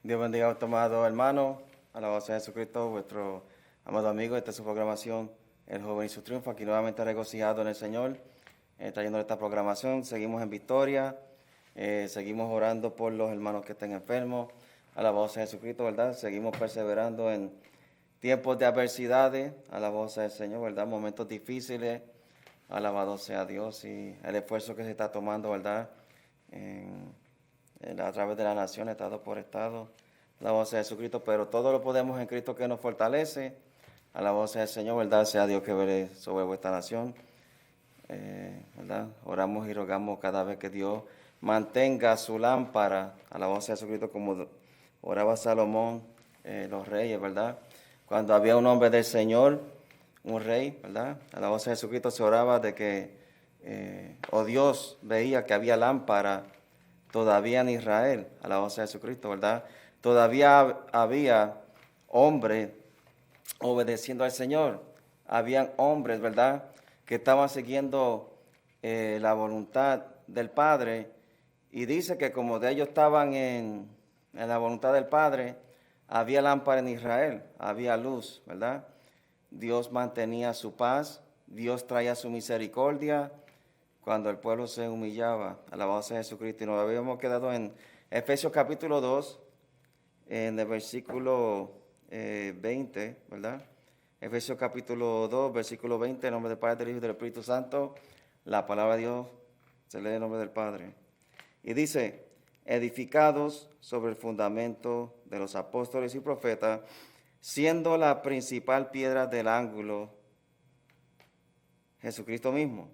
Dios bendiga a vuestro amado hermano, alabado sea Jesucristo, vuestro amado amigo. Esta es su programación, El Joven y su Triunfo. Aquí nuevamente regocijado en el Señor, trayendo esta programación. Seguimos en victoria, seguimos orando por los hermanos que estén enfermos. Alabado sea Jesucristo, ¿verdad? Seguimos perseverando en tiempos de adversidades. Alabado sea el Señor, ¿verdad? Momentos difíciles. Alabado sea Dios y el esfuerzo que se está tomando, ¿verdad? A través de la nación, estado por estado. Alabado sea Jesucristo, pero todo lo podemos en Cristo que nos fortalece. Alabado sea el Señor, ¿verdad? Sea Dios que vele sobre vuestra nación. ¿Verdad? Oramos y rogamos cada vez que Dios mantenga su lámpara. Alabado sea Jesucristo, como oraba Salomón, los reyes, ¿verdad? Cuando había un hombre del Señor, un rey, ¿verdad? Alabado sea Jesucristo, se oraba de que, Dios veía que había lámpara todavía en Israel. Alabado sea Jesucristo, ¿verdad? Todavía había hombres obedeciendo al Señor. Habían hombres, ¿verdad?, que estaban siguiendo la voluntad del Padre. Y dice que como de ellos estaban en la voluntad del Padre, había lámpara en Israel, había luz, ¿verdad? Dios mantenía su paz, Dios traía su misericordia cuando el pueblo se humillaba. Alabado sea Jesucristo. Y nos habíamos quedado en Efesios capítulo 2, en el versículo 20, ¿verdad? Efesios capítulo 2, versículo 20, en nombre del Padre, del Hijo y del Espíritu Santo. La palabra de Dios se lee en nombre del Padre. Y dice, edificados sobre el fundamento de los apóstoles y profetas, siendo la principal piedra del ángulo Jesucristo mismo,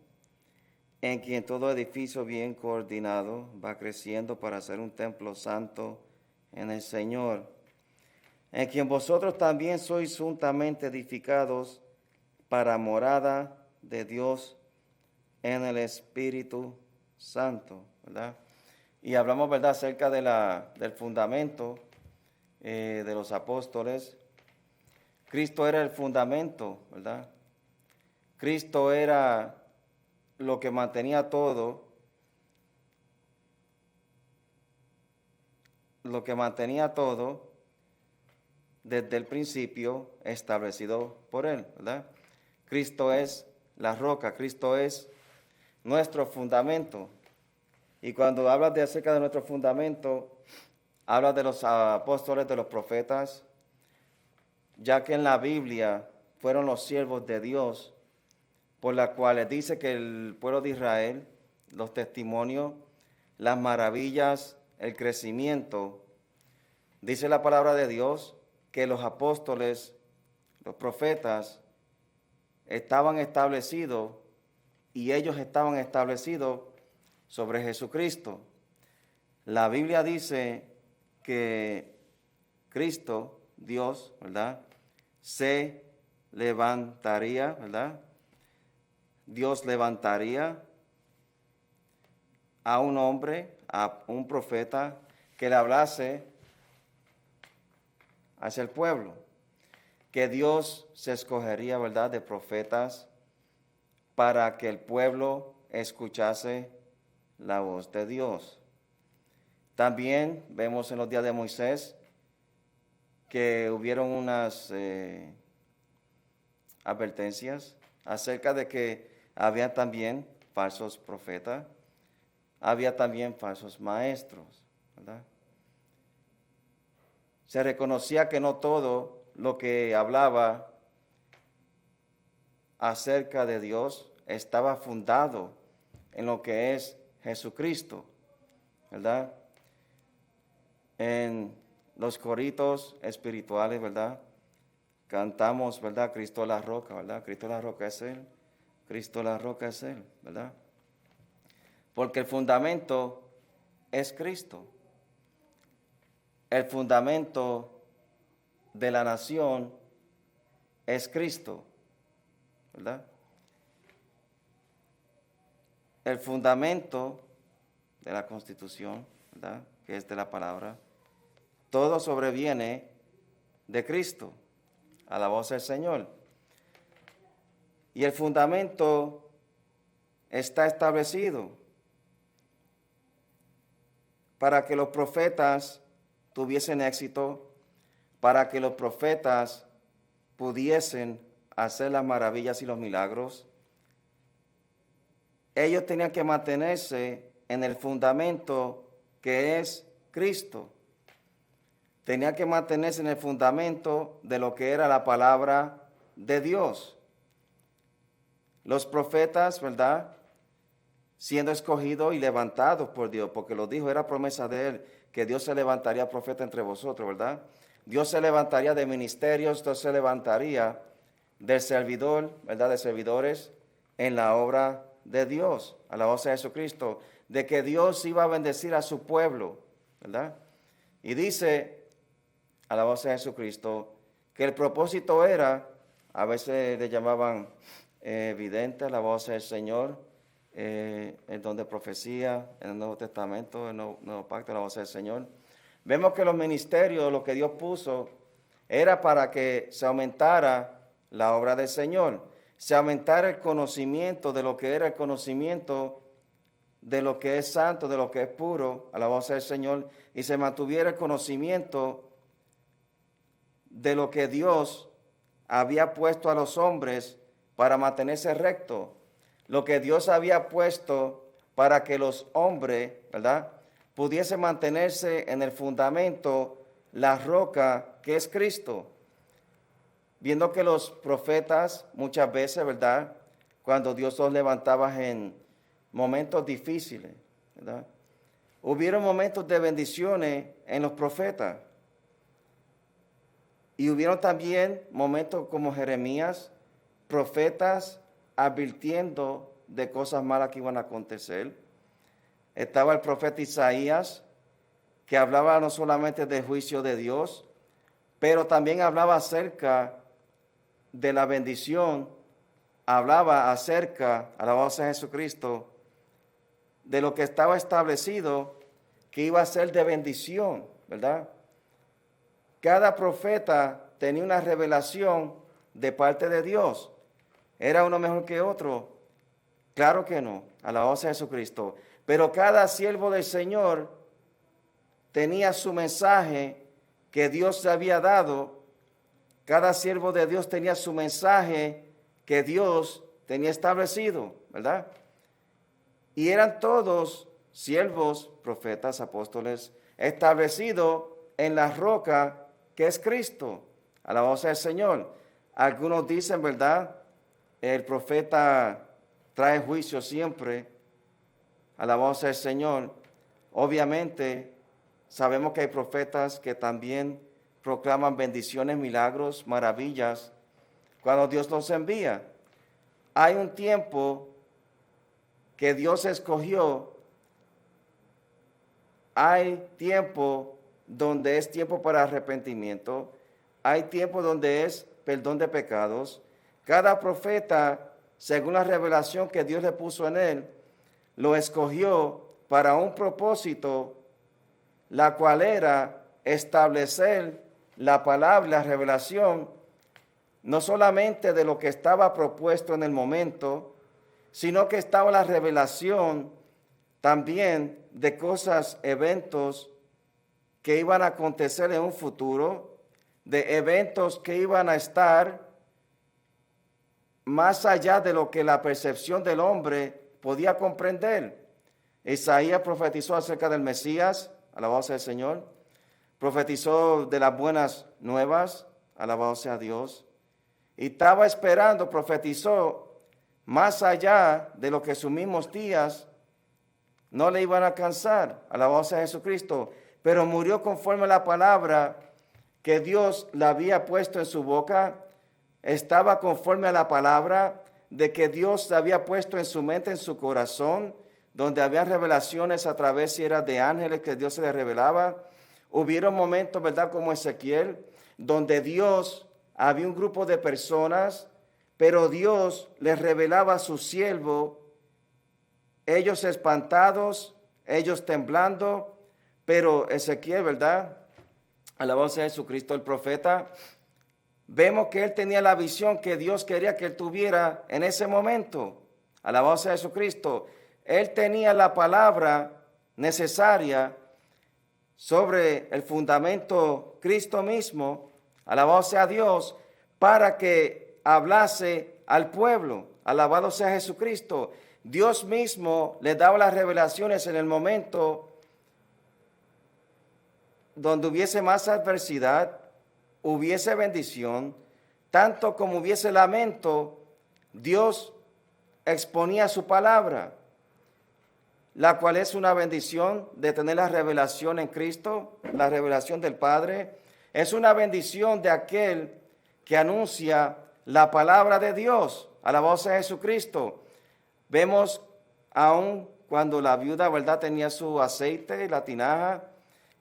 en quien todo edificio bien coordinado va creciendo para ser un templo santo en el Señor, en quien vosotros también sois juntamente edificados para morada de Dios en el Espíritu Santo, ¿verdad? Y hablamos, ¿verdad?, acerca del fundamento de los apóstoles. Cristo era el fundamento, ¿verdad? Cristo era lo que mantenía todo, desde el principio establecido por Él, ¿verdad? Cristo es la roca, Cristo es nuestro fundamento. Y cuando hablas de acerca de nuestro fundamento, hablas de los apóstoles, de los profetas, ya que en la Biblia fueron los siervos de Dios, por las cuales dice que el pueblo de Israel, los testimonios, las maravillas, el crecimiento, dice la palabra de Dios que los apóstoles, los profetas, estaban establecidos y ellos estaban establecidos sobre Jesucristo. La Biblia dice que Cristo, Dios, ¿verdad?, se levantaría, ¿verdad? Dios levantaría a un hombre, a un profeta, que le hablase hacia el pueblo, que Dios se escogería, ¿verdad?, de profetas para que el pueblo escuchase la voz de Dios. También vemos en los días de Moisés que hubieron unas advertencias acerca de que había también falsos profetas, había también falsos maestros, ¿verdad? Se reconocía que no todo lo que hablaba acerca de Dios estaba fundado en lo que es Jesucristo, ¿verdad? En los coritos espirituales, ¿verdad?, cantamos, ¿verdad?, Cristo la roca, ¿verdad? Cristo la roca es Él, Cristo la roca es Él, ¿verdad? Porque el fundamento es Cristo. El fundamento de la nación es Cristo, ¿verdad? El fundamento de la Constitución, ¿verdad?, que es de la palabra, todo sobreviene de Cristo. Alabado sea el Señor. Y el fundamento está establecido para que los profetas tuviesen éxito, para que los profetas pudiesen hacer las maravillas y los milagros, ellos tenían que mantenerse en el fundamento que es Cristo. Tenían que mantenerse en el fundamento de lo que era la palabra de Dios. Los profetas, ¿verdad?, siendo escogidos y levantados por Dios, porque lo dijo, era promesa de Él, que Dios se levantaría profeta entre vosotros, ¿verdad? Dios se levantaría de ministerios, Dios se levantaría del servidor, ¿verdad?, de servidores en la obra de Dios, a la voz de Jesucristo, de que Dios iba a bendecir a su pueblo, ¿verdad? Y dice, a la voz de Jesucristo, que el propósito era, a veces le llamaban vidente, la voz del Señor, el don de profecía en el Nuevo Testamento, el Nuevo Pacto, la voz del Señor. Vemos que los ministerios, lo que Dios puso, era para que se aumentara la obra del Señor, se aumentara el conocimiento de lo que era el conocimiento de lo que es santo, de lo que es puro, a la voz del Señor, y se mantuviera el conocimiento de lo que Dios había puesto a los hombres para mantenerse recto, lo que Dios había puesto para que los hombres, ¿verdad?, pudiesen mantenerse en el fundamento, la roca que es Cristo. Viendo que los profetas muchas veces, ¿verdad?, cuando Dios los levantaba en momentos difíciles, ¿verdad?, hubieron momentos de bendiciones en los profetas. Y hubieron también momentos como Jeremías, profetas advirtiendo de cosas malas que iban a acontecer. Estaba el profeta Isaías, que hablaba no solamente del juicio de Dios, pero también hablaba acerca de la bendición, hablaba acerca, a la voz de Jesucristo, de lo que estaba establecido, que iba a ser de bendición, ¿verdad? Cada profeta tenía una revelación de parte de Dios. ¿Era uno mejor que otro? Claro que no, a la voz de Jesucristo. Pero cada siervo del Señor tenía su mensaje que Dios le había dado. Cada siervo de Dios tenía su mensaje que Dios tenía establecido, ¿verdad? Y eran todos siervos, profetas, apóstoles, establecidos en la roca que es Cristo, a la voz del Señor. Algunos dicen, ¿verdad?, el profeta trae juicio siempre, a la voz del Señor. Obviamente, sabemos que hay profetas que también proclaman bendiciones, milagros, maravillas, cuando Dios los envía. Hay un tiempo que Dios escogió, hay tiempo donde es tiempo para arrepentimiento, hay tiempo donde es perdón de pecados. Cada profeta, según la revelación que Dios le puso en él, lo escogió para un propósito, la cual era establecer la palabra, la revelación, no solamente de lo que estaba propuesto en el momento, sino que estaba la revelación también de cosas, eventos que iban a acontecer en un futuro, de eventos que iban a estar más allá de lo que la percepción del hombre podía comprender. Isaías profetizó acerca del Mesías, alabado a Señor. Profetizó de las buenas nuevas, alabado sea Dios. Y estaba esperando, profetizó más allá de lo que sus mismos días no le iban a alcanzar, alabado sea Jesucristo. Pero murió conforme a la palabra que Dios le había puesto en su boca. Estaba conforme a la palabra de que Dios le había puesto en su mente, en su corazón, donde había revelaciones a través, si era de ángeles que Dios se le revelaba. Hubieron momentos, ¿verdad?, como Ezequiel, donde Dios, había un grupo de personas, pero Dios les revelaba a su siervo, ellos espantados, ellos temblando, pero Ezequiel, ¿verdad?, alabado sea Jesucristo, el profeta, vemos que él tenía la visión que Dios quería que él tuviera en ese momento. Alabado sea Jesucristo. Él tenía la palabra necesaria sobre el fundamento Cristo mismo, alabado sea Dios, para que hablase al pueblo. Alabado sea Jesucristo. Dios mismo le daba las revelaciones en el momento donde hubiese más adversidad, hubiese bendición, tanto como hubiese lamento, Dios exponía su palabra, la cual es una bendición de tener la revelación en Cristo, la revelación del Padre. Es una bendición de aquel que anuncia la palabra de Dios, alabado sea Jesucristo. Vemos aún cuando la viuda, ¿verdad?, tenía su aceite, la tinaja,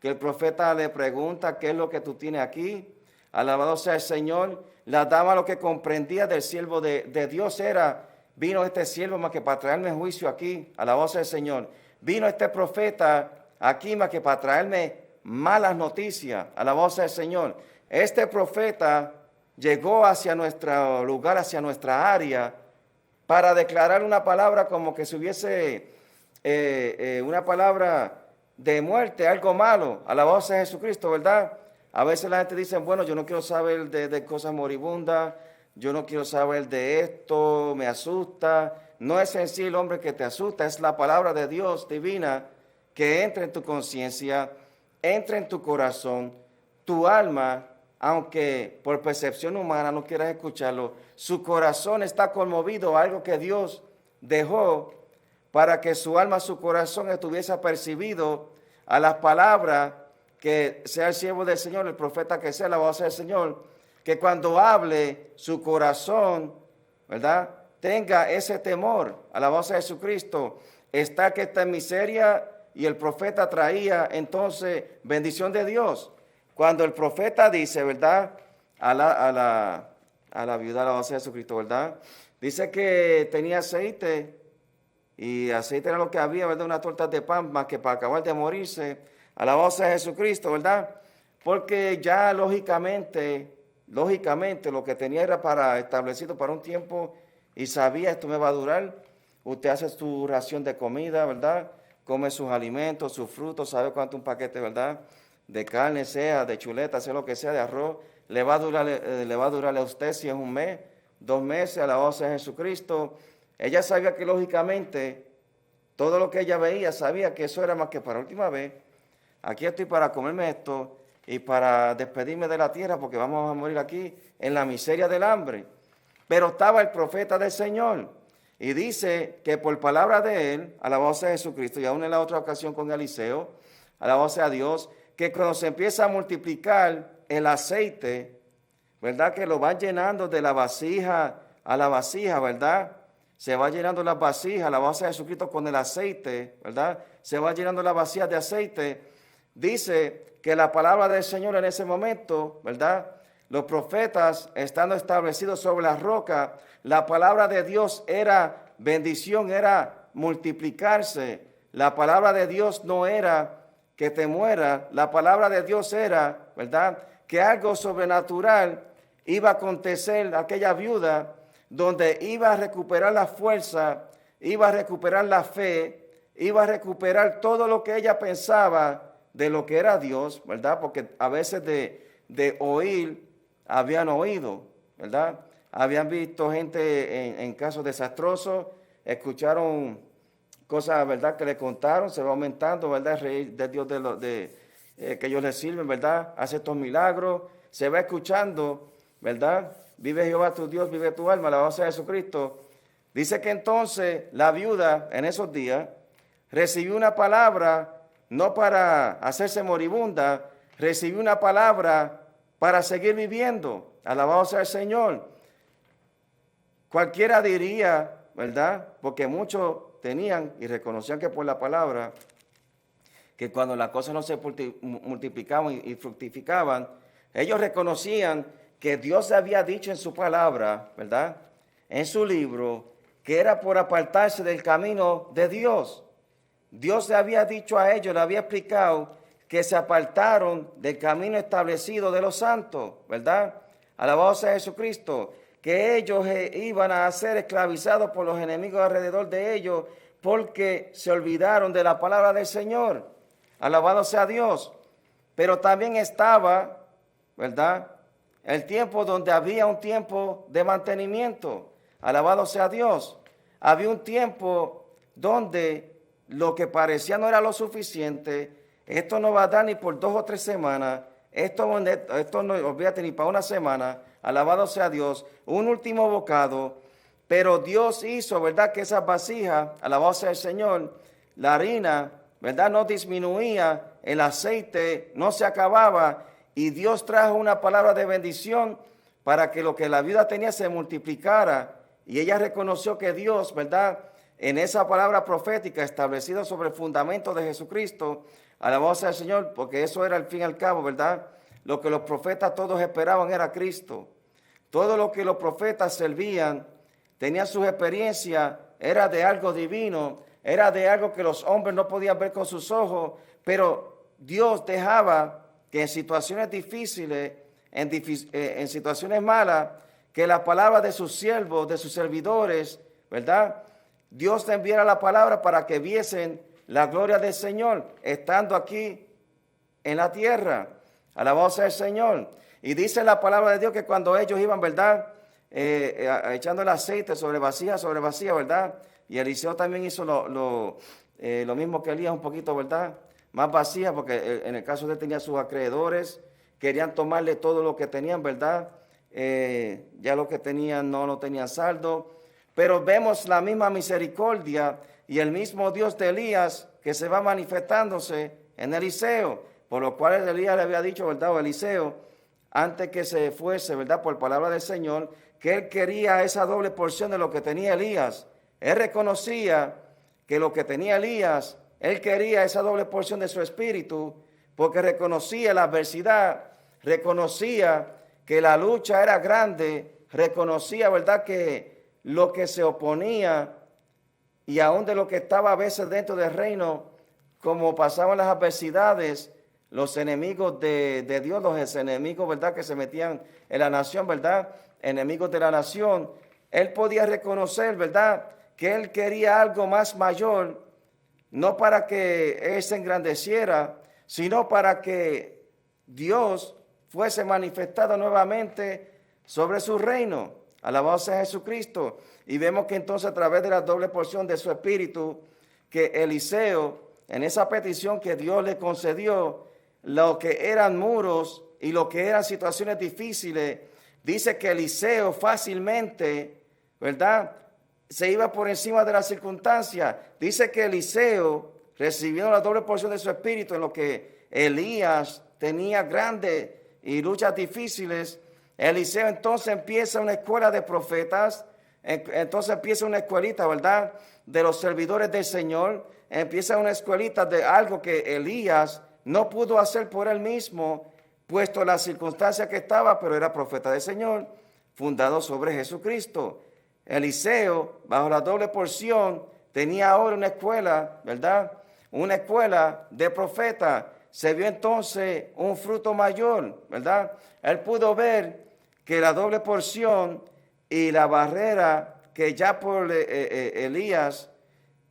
que el profeta le pregunta, ¿qué es lo que tú tienes aquí? Alabado sea el Señor. La dama lo que comprendía del siervo de Dios era, vino este siervo más que para traerme juicio aquí, alabado sea el Señor. Vino este profeta aquí más que para traerme malas noticias, alabado sea el Señor. Este profeta llegó hacia nuestro lugar, hacia nuestra área, para declarar una palabra como que si hubiese una palabra de muerte, algo malo, alabado sea Jesucristo, ¿verdad? A veces la gente dice, bueno, yo no quiero saber de cosas moribundas, yo no quiero saber de esto, me asusta. No es en sí el hombre que te asusta, es la palabra de Dios divina que entra en tu conciencia, entra en tu corazón, tu alma, aunque por percepción humana no quieras escucharlo, su corazón está conmovido a algo que Dios dejó para que su alma, su corazón estuviese apercibido a las palabras que sea el siervo del Señor, el profeta que sea, la voz del Señor, que cuando hable su corazón, ¿verdad?, tenga ese temor a la voz de Jesucristo. Está que está en miseria y el profeta traía entonces bendición de Dios. Cuando el profeta dice, ¿verdad?, a la viuda, a la voz de Jesucristo, ¿verdad?, dice que tenía aceite y aceite era lo que había, ¿verdad?, una torta de pan más que para acabar de morirse, a la voz de Jesucristo, ¿verdad?, porque ya lógicamente lo que tenía era establecido para un tiempo y sabía esto me va a durar. Usted hace su ración de comida, ¿verdad?, come sus alimentos, sus frutos, sabe cuánto un paquete, ¿verdad?, de carne sea, de chuleta, sea lo que sea, de arroz, le va a durar a usted si es un mes, 2 meses, a la voz de Jesucristo. Ella sabía que lógicamente todo lo que ella veía, sabía que eso era más que para última vez. Aquí estoy para comerme esto y para despedirme de la tierra porque vamos a morir aquí en la miseria del hambre. Pero estaba el profeta del Señor y dice que por palabra de él, a la voz de Jesucristo, y aún en la otra ocasión con Eliseo, a la voz de Dios, que cuando se empieza a multiplicar el aceite, ¿verdad?, que lo van llenando de la vasija a la vasija, ¿verdad?, se va llenando las vasijas, la voz de Jesucristo con el aceite, ¿verdad?, se va llenando la vasija de aceite. Dice que la palabra del Señor en ese momento, ¿verdad?, los profetas estando establecidos sobre la roca, la palabra de Dios era bendición, era multiplicarse. La palabra de Dios no era que te muera, la palabra de Dios era, ¿verdad?, que algo sobrenatural iba a acontecer a aquella viuda, donde iba a recuperar la fuerza, iba a recuperar la fe, iba a recuperar todo lo que ella pensaba de lo que era Dios, ¿verdad? Porque a veces de oír habían oído, ¿verdad? Habían visto gente en casos desastrosos, escucharon cosas, ¿verdad?, que le contaron, se va aumentando, ¿verdad?, el rey de Dios que ellos le sirven, ¿verdad?, hace estos milagros, se va escuchando, ¿verdad? Vive Jehová tu Dios, vive tu alma, la voz de Jesucristo. Dice que entonces la viuda en esos días recibió una palabra no para hacerse moribunda, recibió una palabra para seguir viviendo. Alabado sea el Señor. Cualquiera diría, ¿verdad?, porque muchos tenían y reconocían que por la palabra, que cuando las cosas no se multiplicaban y fructificaban, ellos reconocían que Dios había dicho en su palabra, ¿verdad?, en su libro, que era por apartarse del camino de Dios. Dios le había dicho a ellos, le había explicado que se apartaron del camino establecido de los santos, ¿verdad? Alabado sea Jesucristo, que ellos iban a ser esclavizados por los enemigos alrededor de ellos porque se olvidaron de la palabra del Señor. Alabado sea Dios. pero también estaba, ¿verdad?, el tiempo donde había un tiempo de mantenimiento. Alabado sea Dios. Había un tiempo donde lo que parecía no era lo suficiente. Esto no va a dar ni por 2 o 3 semanas. Esto no, olvídate, ni para una semana. Alabado sea Dios. Un último bocado. Pero Dios hizo, ¿verdad?, que esas vasijas, alabado sea el Señor, la harina, ¿verdad?, no disminuía, el aceite no se acababa, y Dios trajo una palabra de bendición para que lo que la viuda tenía se multiplicara. Y ella reconoció que Dios, ¿verdad?, en esa palabra profética establecida sobre el fundamento de Jesucristo, alabado sea el Señor, porque eso era al fin y al cabo, ¿verdad?, lo que los profetas todos esperaban era Cristo. Todo lo que los profetas servían, tenían sus experiencias, era de algo divino, era de algo que los hombres no podían ver con sus ojos, pero Dios dejaba que en situaciones difíciles, en situaciones malas, que la palabra de sus siervos, de sus servidores, ¿verdad?, Dios te enviara la palabra para que viesen la gloria del Señor, estando aquí en la tierra. Alabado sea el Señor. Y dice la palabra de Dios que cuando ellos iban, ¿verdad?, echando el aceite sobre vasija, ¿verdad? Y Eliseo también hizo lo mismo que Elías, un poquito, ¿verdad?, más vasija, porque en el caso de él tenía sus acreedores, querían tomarle todo lo que tenían, ¿verdad? Ya lo que tenían no lo tenían saldo. Pero vemos la misma misericordia y el mismo Dios de Elías que se va manifestándose en Eliseo, por lo cual Elías le había dicho, ¿verdad?, o Eliseo, antes que se fuese, ¿verdad?, por palabra del Señor, que él quería esa doble porción de lo que tenía Elías. Él reconocía que lo que tenía Elías, él quería esa doble porción de su espíritu, porque reconocía la adversidad, reconocía que la lucha era grande, reconocía, ¿verdad?, que lo que se oponía y aún de lo que estaba a veces dentro del reino, como pasaban las adversidades, los enemigos de Dios, los enemigos, ¿verdad?, que se metían en la nación, ¿verdad?, enemigos de la nación, él podía reconocer, ¿verdad?, que él quería algo más mayor, no para que él se engrandeciera, sino para que Dios fuese manifestado nuevamente sobre su reino. Alabado sea Jesucristo. Y vemos que entonces a través de la doble porción de su espíritu, que Eliseo, en esa petición que Dios le concedió, lo que eran muros y lo que eran situaciones difíciles, dice que Eliseo fácilmente, ¿verdad?, se iba por encima de las circunstancias. Dice que Eliseo, recibiendo la doble porción de su espíritu, en lo que Elías tenía grandes y luchas difíciles, Eliseo entonces empieza una escuela de profetas, entonces empieza una escuelita, ¿verdad?, de los servidores del Señor, empieza una escuelita de algo que Elías no pudo hacer por él mismo, puesto la circunstancia que estaba, pero era profeta del Señor, fundado sobre Jesucristo. Eliseo, bajo la doble porción, tenía ahora una escuela, ¿verdad?, una escuela de profetas. Se vio entonces un fruto mayor, ¿verdad? Él pudo ver que la doble porción y la barrera que ya por Elías,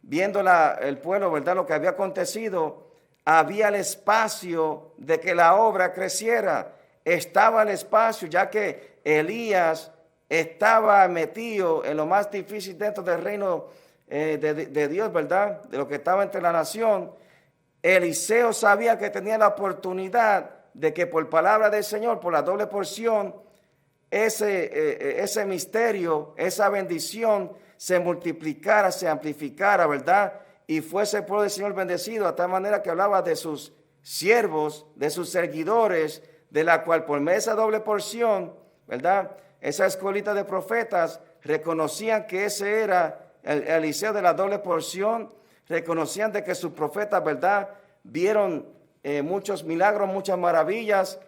viendo el pueblo, ¿verdad?, lo que había acontecido, había el espacio de que la obra creciera. Estaba el espacio, ya que Elías estaba metido en lo más difícil dentro del reino de Dios, ¿verdad?, de lo que estaba entre la nación. Eliseo sabía que tenía la oportunidad de que por palabra del Señor, por la doble porción, ese misterio, esa bendición se multiplicara, se amplificara, ¿verdad?, y fuese el pueblo del Señor bendecido, a tal manera que hablaba de sus siervos, de sus seguidores, de la cual por medio de esa doble porción, ¿verdad?, esa escuelita de profetas reconocían que ese era el Eliseo de la doble porción, reconocían de que sus profetas, ¿verdad?, vieron muchos milagros, muchas maravillas.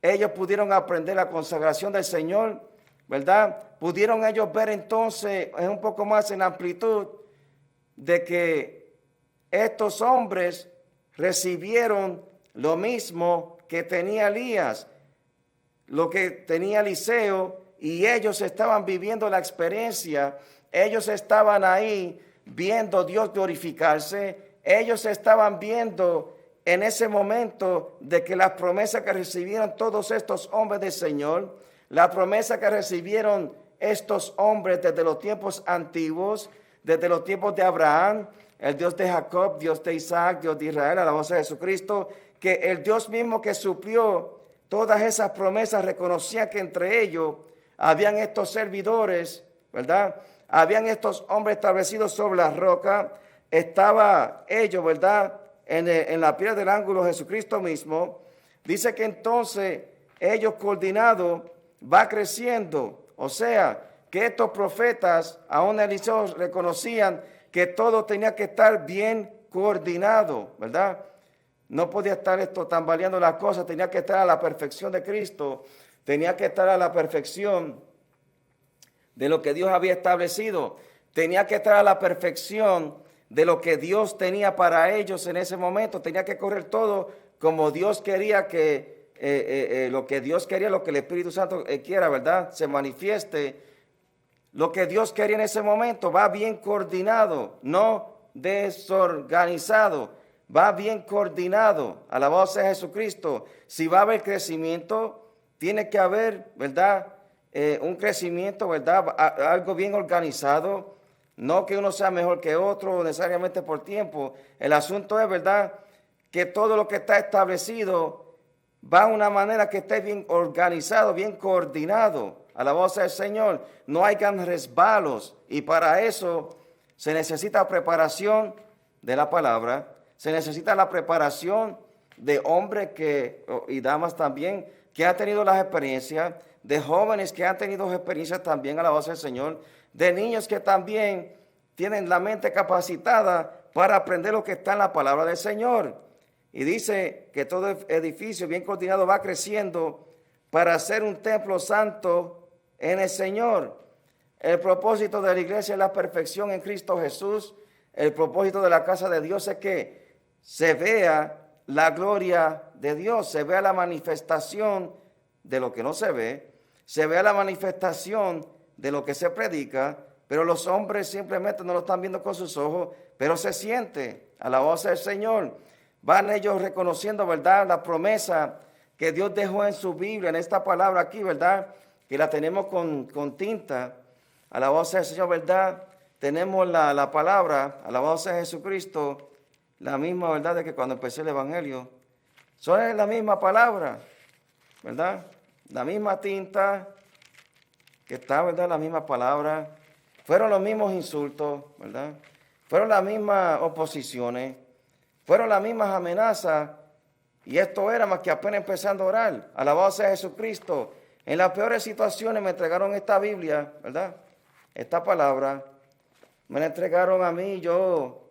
Ellos pudieron aprender la consagración del Señor, ¿verdad? Pudieron ellos ver entonces un poco más en amplitud de que estos hombres recibieron lo mismo que tenía Elías, lo que tenía Eliseo, y ellos estaban viviendo la experiencia, ellos estaban ahí viendo a Dios glorificarse, ellos estaban viendo en ese momento de que las promesas que recibieron todos estos hombres del Señor, la promesa que recibieron estos hombres desde los tiempos antiguos, desde los tiempos de Abraham, el Dios de Jacob, Dios de Isaac, Dios de Israel, alabanza a Jesucristo, que el Dios mismo que suplió todas esas promesas reconocía que entre ellos habían estos servidores, ¿verdad? Habían estos hombres establecidos sobre la roca, estaba ellos, ¿verdad? En la piedra del ángulo Jesucristo mismo. Dice que entonces ellos coordinados va creciendo, o sea, que estos profetas, aún Eliseo, reconocían que todo tenía que estar bien coordinado, ¿verdad? No podía estar esto tambaleando las cosas, tenía que estar a la perfección de Cristo, tenía que estar a la perfección de lo que Dios había establecido, tenía que estar a la perfección de lo que Dios tenía para ellos en ese momento, tenía que correr todo como Dios quería que, lo que Dios quería, lo que el Espíritu Santo quiera, ¿verdad? Se manifieste. Lo que Dios quería en ese momento va bien coordinado, no desorganizado, va bien coordinado. Alabado sea Jesucristo. Si va a haber crecimiento, tiene que haber, ¿verdad? Un crecimiento, ¿verdad? Algo bien organizado. No que uno sea mejor que otro necesariamente por tiempo. El asunto es, ¿verdad?, que todo lo que está establecido va de una manera que esté bien organizado, bien coordinado. Alabado sea el Señor. No hayan resbalos. Y para eso se necesita preparación de la palabra. Se necesita la preparación de hombres y damas también que han tenido las experiencias, de jóvenes que han tenido experiencias también, alabado sea el Señor, de niños que también tienen la mente capacitada para aprender lo que está en la palabra del Señor. Y dice que todo edificio bien coordinado va creciendo para ser un templo santo en el Señor. El propósito de la iglesia es la perfección en Cristo Jesús. El propósito de la casa de Dios es que se vea la gloria de Dios, se vea la manifestación de lo que no se ve, se vea la manifestación de lo que se predica, pero los hombres simplemente no lo están viendo con sus ojos, pero se siente a la voz del Señor. Van ellos reconociendo, ¿verdad?, la promesa que Dios dejó en su Biblia, en esta palabra aquí, ¿verdad?, que la tenemos con tinta, a la voz del Señor, ¿verdad? Tenemos la palabra, a la voz de Jesucristo, la misma, ¿verdad?, de que cuando empecé el Evangelio. Son la misma palabra, ¿verdad? La misma tinta que está, ¿verdad?, la misma palabra. Fueron los mismos insultos, ¿verdad? Fueron las mismas oposiciones. Fueron las mismas amenazas. Y esto era más que apenas empezando a orar. Alabado sea Jesucristo. En las peores situaciones me entregaron esta Biblia, ¿verdad? Esta palabra. Me la entregaron a mí. Yo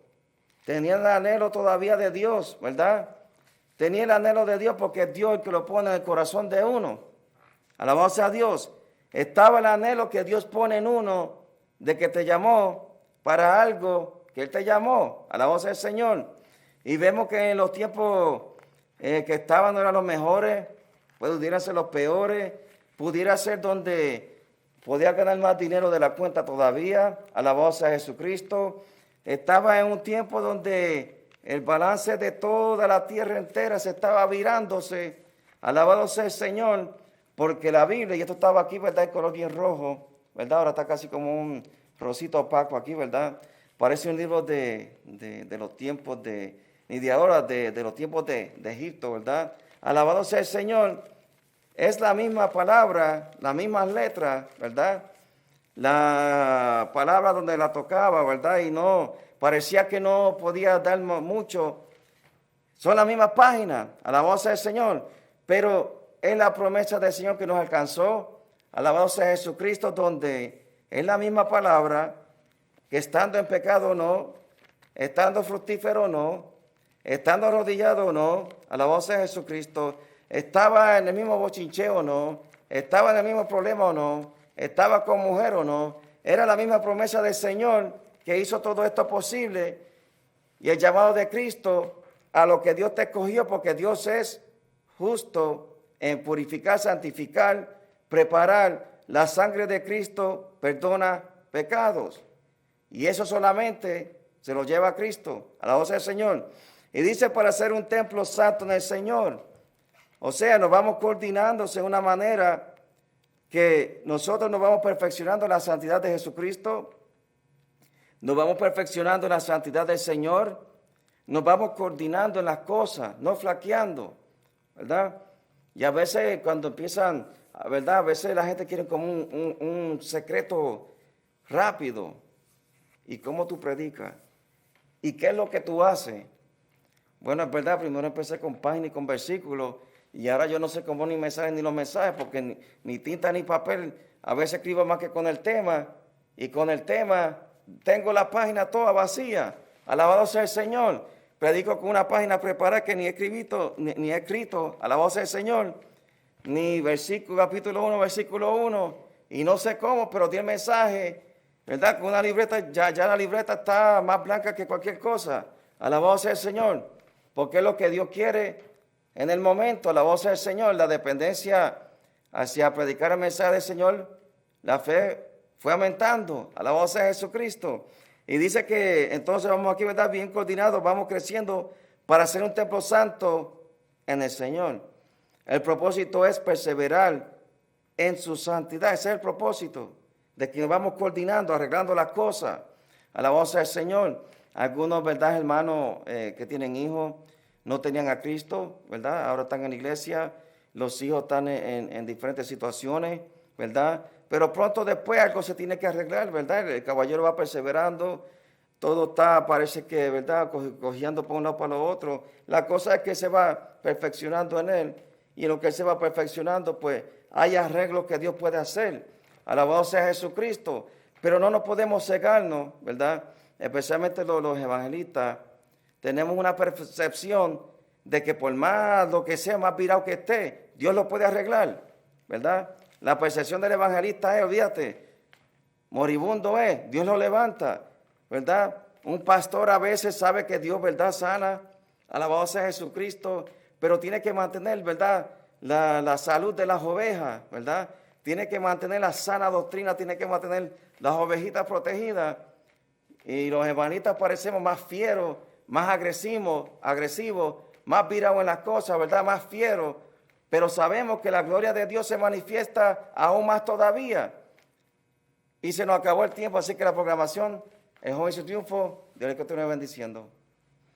tenía el anhelo todavía de Dios, ¿verdad? Tenía el anhelo de Dios porque es Dios el que lo pone en el corazón de uno. Alabado sea Dios. Estaba el anhelo que Dios pone en uno de que te llamó para algo que Él te llamó. Alabado sea el Señor. Y vemos que en los tiempos que estaban no eran los mejores, pudieran ser los peores, pudiera ser donde podía ganar más dinero de la cuenta todavía. Alabado sea Jesucristo. Estaba en un tiempo donde el balance de toda la tierra entera se estaba virándose. Alabado sea el Señor, porque la Biblia, y esto estaba aquí, ¿verdad?, el color bien rojo, ¿verdad? Ahora está casi como un rosito opaco aquí, ¿verdad? Parece un libro de los tiempos ni de ahora, de los tiempos de Egipto, ¿verdad? Alabado sea el Señor. Es la misma palabra, las mismas letras, ¿verdad? La palabra donde la tocaba, ¿verdad? Y no, parecía que no podía dar mucho. Son las mismas páginas, alabado sea el Señor. Pero es la promesa del Señor que nos alcanzó. Alabado sea Jesucristo, donde es la misma palabra, que estando en pecado o no, estando fructífero o no, estando arrodillado o no, alabado sea Jesucristo, estaba en el mismo bochincheo o no, estaba en el mismo problema o no, estaba con mujer o no, era la misma promesa del Señor que hizo todo esto posible, y el llamado de Cristo a lo que Dios te escogió, porque Dios es justo en purificar, santificar, preparar. La sangre de Cristo perdona pecados. Y eso solamente se lo lleva a Cristo, a la voz del Señor. Y dice para hacer un templo santo en el Señor. O sea, nos vamos coordinándose de una manera que nosotros nos vamos perfeccionando en la santidad de Jesucristo, nos vamos perfeccionando en la santidad del Señor, nos vamos coordinando en las cosas, no flaqueando, ¿verdad? Y a veces cuando empiezan, ¿verdad? A veces la gente quiere como un secreto rápido. ¿Y cómo tú predicas? ¿Y qué es lo que tú haces? Bueno, es verdad, primero empecé con páginas y con versículos, y ahora yo no sé cómo ni me salen ni los mensajes, porque ni tinta ni papel, a veces escribo más que con el tema, y con el tema tengo la página toda vacía. Alabado sea el Señor. Predico con una página preparada que ni he escrito, alabado sea el Señor, ni versículo, capítulo 1, versículo 1, y no sé cómo, pero di el mensaje, ¿verdad? Con una libreta, ya la libreta está más blanca que cualquier cosa. Alabado sea el Señor, porque es lo que Dios quiere en el momento. Alabado sea el Señor, la dependencia hacia predicar el mensaje del Señor, la fe fue aumentando. Alabado sea Jesucristo. Y dice que entonces vamos aquí, ¿verdad? Bien coordinados, vamos creciendo para hacer un templo santo en el Señor. El propósito es perseverar en su santidad. Ese es el propósito, de que nos vamos coordinando, arreglando las cosas. Alabado sea el Señor. Algunos, ¿verdad, hermanos, que tienen hijos, no tenían a Cristo, ¿verdad? Ahora están en la iglesia. Los hijos están en diferentes situaciones, ¿verdad? Pero pronto después algo se tiene que arreglar, ¿verdad? El caballero va perseverando, todo está, parece que, ¿verdad?, cojeando por un lado para lo otro. La cosa es que se va perfeccionando en él, y en lo que él se va perfeccionando, pues hay arreglos que Dios puede hacer. Alabado sea Jesucristo. Pero no nos podemos cegarnos, ¿verdad? Especialmente los evangelistas, tenemos una percepción de que por más lo que sea, más virado que esté, Dios lo puede arreglar, ¿verdad? La percepción del evangelista es, olvídate, moribundo es, Dios lo levanta, ¿verdad? Un pastor a veces sabe que Dios, ¿verdad?, sana, alabado sea Jesucristo, pero tiene que mantener, ¿verdad?, la salud de las ovejas, ¿verdad? Tiene que mantener la sana doctrina, tiene que mantener las ovejitas protegidas. Y los evangelistas parecemos más fieros, más agresivos, más virados en las cosas, ¿verdad?, más fieros. Pero sabemos que la gloria de Dios se manifiesta aún más todavía. Y se nos acabó el tiempo, así que la programación, el joven y su triunfo, Dios le continúe bendiciendo.